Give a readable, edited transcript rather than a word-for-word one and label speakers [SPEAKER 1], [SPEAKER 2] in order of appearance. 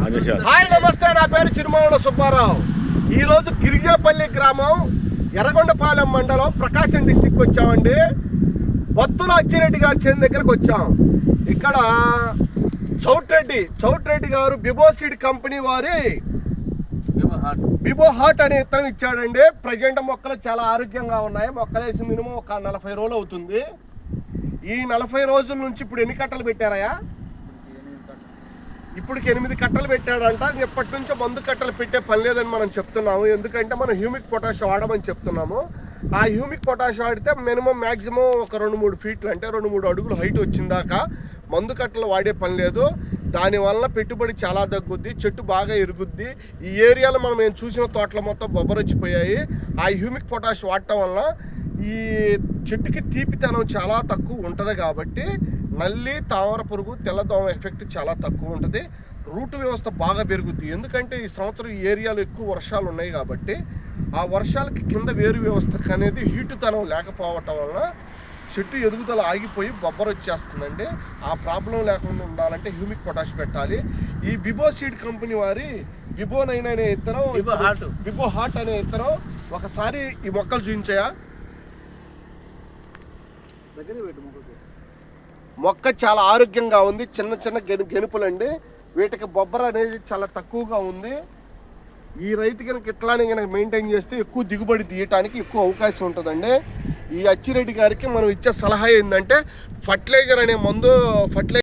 [SPEAKER 1] Hi నమస్తే, నా పేరు చిరుమావుల సుబ్బారావు. ఈరోజు గిరిజాపల్లి గ్రామం, ఎర్రగొండపాలెం మండలం, ప్రకాశం డిస్టిక్ వచ్చామండి. బత్తుల అచ్చిరెడ్డి గారి చేను దగ్గరకు వచ్చాం. ఇక్కడ చౌట్రెడ్డి గారు బిబో సీడ్ కంపెనీ వారి బిబో హార్ట్ అనే విత్తనం ఇచ్చాడండి. ప్రజెంట్ మొక్కలు చాలా ఆరోగ్యంగా ఉన్నాయి. మొక్కలేసి మినిమం ఒక 40 రోజులు అవుతుంది. ఈ 40 రోజుల నుంచి ఇప్పుడు ఎన్ని కట్టలు పెట్టారయ్యా? ఇప్పటికి 8 కట్టలు పెట్టాడంట. ఎప్పటి నుంచో మందు కట్టలు పెట్టే పని లేదని మనం చెప్తున్నాము. ఎందుకంటే మనం హ్యూమిక్ పొటాష్ వాడమని చెప్తున్నాము. ఆ హ్యూమిక్ పొటాష్ వాడితే మినిమం మ్యాక్సిమం ఒక 2-3 ఫీట్లు, అంటే 2-3 అడుగులు హైట్ వచ్చిందాకా మందు కట్టలు వాడే పని లేదు. దానివల్ల పెట్టుబడి చాలా తగ్గుద్ది, చెట్టు బాగా ఎరుగుద్ది. ఈ ఏరియాలో మనం చూసిన తోటలు మొత్తం బొబ్బరొచ్చిపోయాయి. ఆ హ్యూమిక్ పొటాష్ వాడటం వల్ల ఈ చెట్టుకి తీపితనం చాలా తక్కువ ఉంటుంది. కాబట్టి నల్లి, తామర పురుగు, తెల్లదోమ ఎఫెక్ట్ చాలా తక్కువ ఉంటుంది. రూట్ వ్యవస్థ బాగా పెరుగుద్ది. ఎందుకంటే ఈ సంవత్సరం ఈ ఏరియాలో ఎక్కువ వర్షాలు ఉన్నాయి కాబట్టి ఆ వర్షాలకి కింద వేరు వ్యవస్థకు అనేది హీటుతనం లేకపోవటం వలన చెట్టు ఎదుగుదల ఆగిపోయి బొబ్బర వచ్చేస్తుందండి. ఆ ప్రాబ్లం లేకుండా ఉండాలంటే హ్యూమిక్ పొటాష్ పెట్టాలి. ఈ బిబో సీడ్ కంపెనీ వారి బిబో 9 అనే ఇత్తనం, బిబో హార్ట్ అనే ఇత్తనం ఒకసారి ఈ మొక్కలు చూపించాయా? మొక్క చాలా ఆరోగ్యంగా ఉంది. చిన్న చిన్న గెనుపులండి. వీటికి బొబ్బర అనేది చాలా తక్కువగా ఉంది. ఈ రైతు కనుక ఇట్లానే కనుక మెయింటైన్ చేస్తే ఎక్కువ దిగుబడి తీయటానికి ఎక్కువ అవకాశం ఉంటుందండి. ఈ అచ్చిరెడ్డి గారికి మనం ఇచ్చే సలహా ఏంటంటే ఫర్టిలైజర్ అనే మందు